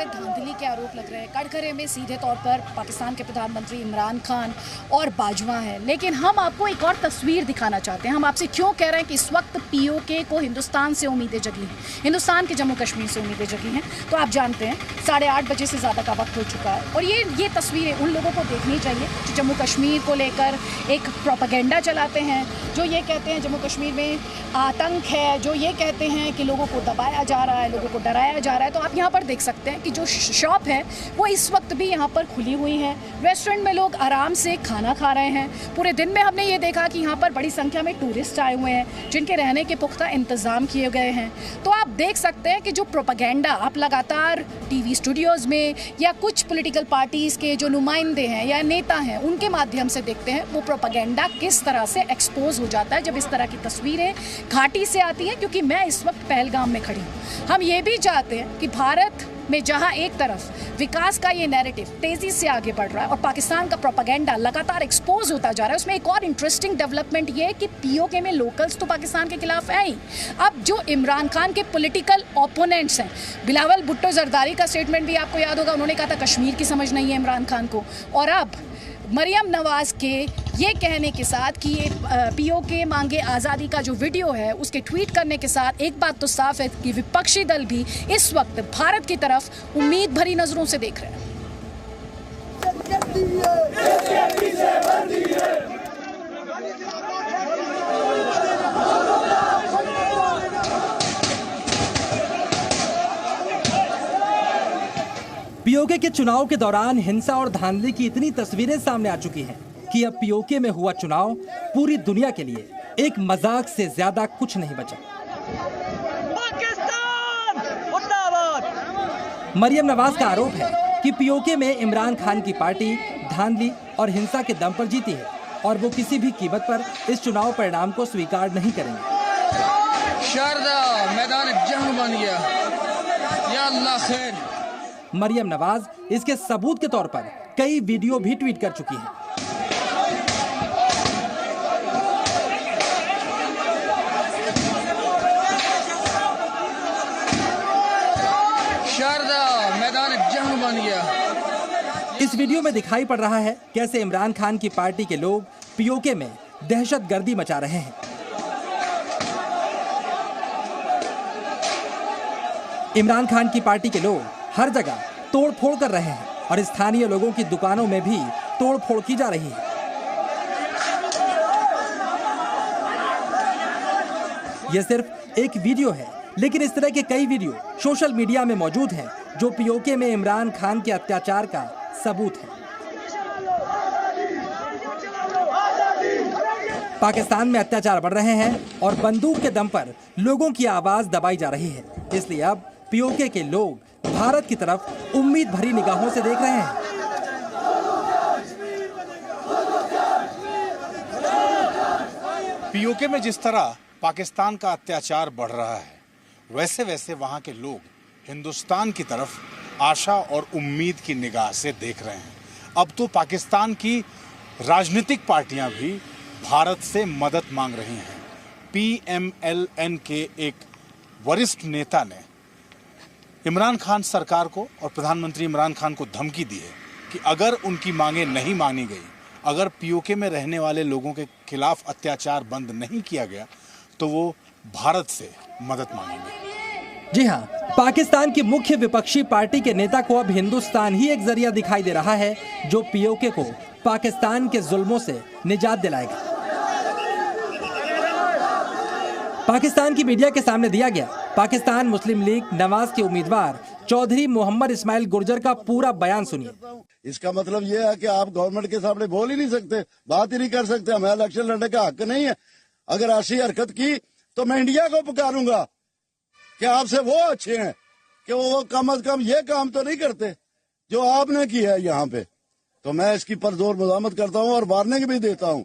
धांधली के आरोप लग रहे हैं। कटघरे में सीधे तौर पर पाकिस्तान के प्रधानमंत्री इमरान खान और बाजवा हैं, लेकिन हम आपको एक और तस्वीर दिखाना चाहते हैं। हम आपसे क्यों कह रहे हैं कि इस वक्त पीओके को हिंदुस्तान से उम्मीदें जगी हैं, हिंदुस्तान के जम्मू कश्मीर से उम्मीदें जगी हैं। तो आप जानते हैं 8:30 बजे से ज़्यादा का वक्त हो चुका है और ये तस्वीरें उन लोगों को देखनी चाहिए जो जम्मू कश्मीर को लेकर एक प्रोपेगेंडा चलाते हैं, जो ये कहते हैं जम्मू कश्मीर में आतंक है, जो ये कहते हैं कि लोगों को दबाया जा रहा है, लोगों को डराया जा रहा है। तो आप यहाँ पर देख सकते हैं कि जो शॉप है वो इस वक्त भी यहाँ पर खुली हुई है। रेस्टोरेंट में लोग आराम से खाना खा रहे हैं। पूरे दिन में हमने ये देखा कि यहाँ पर बड़ी संख्या में टूरिस्ट आए हुए हैं जिनके रहने के पुख्ता इंतजाम किए गए हैं। तो आप देख सकते हैं कि जो प्रोपेगेंडा आप लगातार टीवी स्टूडियोज़ में या कुछ पॉलिटिकल पार्टीज़ के जो नुमाइंदे हैं या नेता हैं उनके माध्यम से देखते हैं, वो प्रोपेगेंडा किस तरह से एक्सपोज हो जाता है जब इस तरह की तस्वीरें घाटी से आती हैं। क्योंकि मैं इस वक्त पहलगाम में खड़ी हूँ। हम ये भी चाहते हैं कि भारत में जहां एक तरफ विकास का ये नैरेटिव तेजी से आगे बढ़ रहा है और पाकिस्तान का प्रोपेगेंडा लगातार एक्सपोज होता जा रहा है, उसमें एक और इंटरेस्टिंग डेवलपमेंट ये है कि पीओके में लोकल्स तो पाकिस्तान के खिलाफ है ही। अब जो इमरान खान के पॉलिटिकल ओपोनेंट्स हैं, बिलावल भुट्टो जरदारी का स्टेटमेंट भी आपको याद होगा, उन्होंने कहा था कश्मीर की समझ नहीं है इमरान खान को। और अब मरियम नवाज के ये कहने के साथ कि ये पीओके मांगे आज़ादी का जो वीडियो है उसके ट्वीट करने के साथ एक बात तो साफ है कि विपक्षी दल भी इस वक्त भारत की तरफ उम्मीद भरी नजरों से देख रहे हैं। पीओके के चुनाव के दौरान हिंसा और धांधली की इतनी तस्वीरें सामने आ चुकी हैं कि अब पीओके में हुआ चुनाव पूरी दुनिया के लिए एक मजाक से ज्यादा कुछ नहीं बचा। मरियम नवाज का आरोप है कि पीओके में इमरान खान की पार्टी धांधली और हिंसा के दम पर जीती है और वो किसी भी कीमत पर इस चुनाव परिणाम को स्वीकार नहीं करेंगे। शारदा मैदान जंग बन गया, या अल्लाह खैर। मरियम नवाज इसके सबूत के तौर पर कई वीडियो भी ट्वीट कर चुकी हैं। शारदा मैदान जंग बन गया। इस वीडियो में दिखाई पड़ रहा है कैसे इमरान खान की पार्टी के लोग पीओके में दहशतगर्दी मचा रहे हैं। इमरान खान की पार्टी के लोग हर जगह तोड़फोड़ कर रहे हैं और स्थानीय लोगों की दुकानों में भी तोड़फोड़ की जा रही है। यह सिर्फ एक वीडियो है, लेकिन इस तरह के कई वीडियो सोशल मीडिया में मौजूद हैं जो पीओके में इमरान खान के अत्याचार का सबूत है। पाकिस्तान में अत्याचार बढ़ रहे हैं और बंदूक के दम पर लोगों की आवाज दबाई जा रही है, इसलिए अब पीओके के लोग भारत की तरफ उम्मीद भरी निगाहों से देख रहे हैं। पीओके में जिस तरह पाकिस्तान का अत्याचार बढ़ रहा है, वैसे वैसे वहां के लोग हिंदुस्तान की तरफ आशा और उम्मीद की निगाह से देख रहे हैं। अब तो पाकिस्तान की राजनीतिक पार्टियां भी भारत से मदद मांग रही हैं। PMLN के एक वरिष्ठ नेता ने इमरान खान सरकार को और प्रधानमंत्री इमरान खान को धमकी दी है कि अगर उनकी मांगें नहीं मानी गई, अगर पीओके में रहने वाले लोगों के खिलाफ अत्याचार बंद नहीं किया गया, तो वो भारत से मदद मांगेंगे। जी हाँ, पाकिस्तान की मुख्य विपक्षी पार्टी के नेता को अब हिंदुस्तान ही एक जरिया दिखाई दे रहा है जो पीओके को पाकिस्तान के जुल्मों से निजात दिलाएगा। पाकिस्तान की मीडिया के सामने दिया गया पाकिस्तान मुस्लिम लीग नवाज के उम्मीदवार चौधरी मोहम्मद इस्माइल गुर्जर का पूरा बयान सुनिए। इसका मतलब ये है कि आप गवर्नमेंट के सामने बोल ही नहीं सकते, बात ही नहीं कर सकते, हमें इलेक्शन लड़ने का हक नहीं है। अगर ऐसी हरकत की तो मैं इंडिया को पुकारूंगा कि आपसे वो अच्छे हैं कि वो कम अज कम ये काम तो नहीं करते जो आपने किया है यहाँ पे। तो मैं इसकी परजोर मज़ामत करता हूँ और वार्निंग भी देता हूँ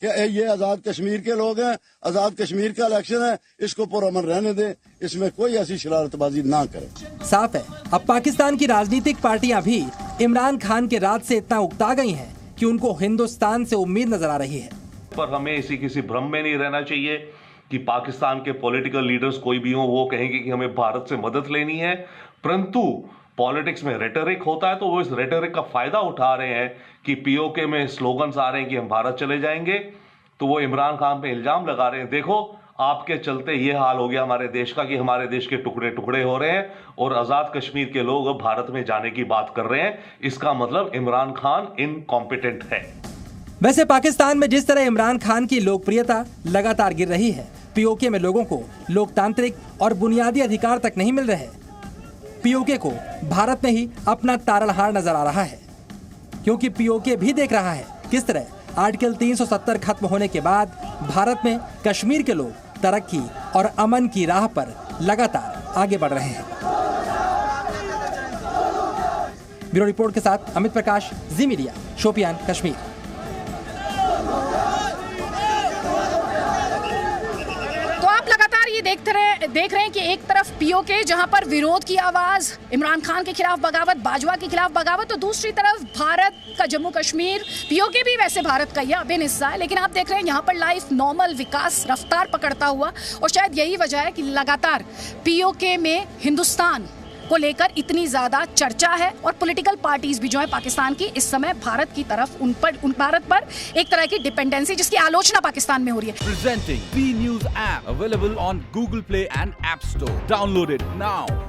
कि ये आज़ाद कश्मीर के लोग हैं, आज़ाद कश्मीर का इलेक्शन है, इसको पुरअमन रहने दें, इसमें कोई ऐसी शरारतबाजी ना करें। साफ है, अब पाकिस्तान की राजनीतिक पार्टियां भी इमरान खान के राज से इतना उकता गई हैं कि उनको हिंदुस्तान से उम्मीद नजर आ रही है। पर हमें किसी भ्रम में नहीं रहना चाहिए कि पाकिस्तान के पॉलिटिकल लीडर्स कोई भी हो वो कहेंगे कि हमें भारत से मदद लेनी है, परंतु पॉलिटिक्स में रेटरिक होता है तो वो इस रेटरिक का फायदा उठा रहे हैं कि पीओके में स्लोगन्स आ रहे हैं कि हम भारत चले जाएंगे, तो वो इमरान खान पे इल्जाम लगा रहे हैं, देखो आपके चलते ये हाल हो गया हमारे देश का कि हमारे देश के टुकड़े टुकड़े हो रहे हैं और आजाद कश्मीर के लोग अब भारत में जाने की बात कर रहे हैं। इसका मतलब इमरान खान इनकॉम्पिटेंट है। वैसे पाकिस्तान में जिस तरह इमरान खान की लोकप्रियता लगातार गिर रही है, पीओके में लोगों को लोकतांत्रिक और बुनियादी अधिकार तक नहीं मिल रहे। पीओके को भारत में ही अपना तारनहार नजर आ रहा है, क्योंकि पीओके भी देख रहा है किस तरह आर्टिकल 370 खत्म होने के बाद भारत में कश्मीर के लोग तरक्की और अमन की राह पर लगातार आगे बढ़ रहे हैं। ब्यूरो रिपोर्ट के साथ अमित प्रकाश, जी मीडिया, शोपियान, कश्मीर। देख रहे हैं कि एक तरफ पीओके जहां पर विरोध की आवाज, इमरान खान के खिलाफ बगावत, बाजवा के खिलाफ बगावत, तो दूसरी तरफ भारत का जम्मू कश्मीर, पीओके भी वैसे भारत का ही अभिन्न हिस्सा है, लेकिन आप देख रहे हैं यहाँ पर लाइफ नॉर्मल विकास रफ्तार पकड़ता हुआ, और शायद यही वजह है कि लगातार पीओके में हिंदुस्तान को लेकर इतनी ज्यादा चर्चा है और पॉलिटिकल पार्टीज भी जो है पाकिस्तान की इस समय भारत की तरफ भारत पर एक तरह की डिपेंडेंसी जिसकी आलोचना पाकिस्तान में हो रही है। Presenting B News app available on Google Play and App Store. Download it now.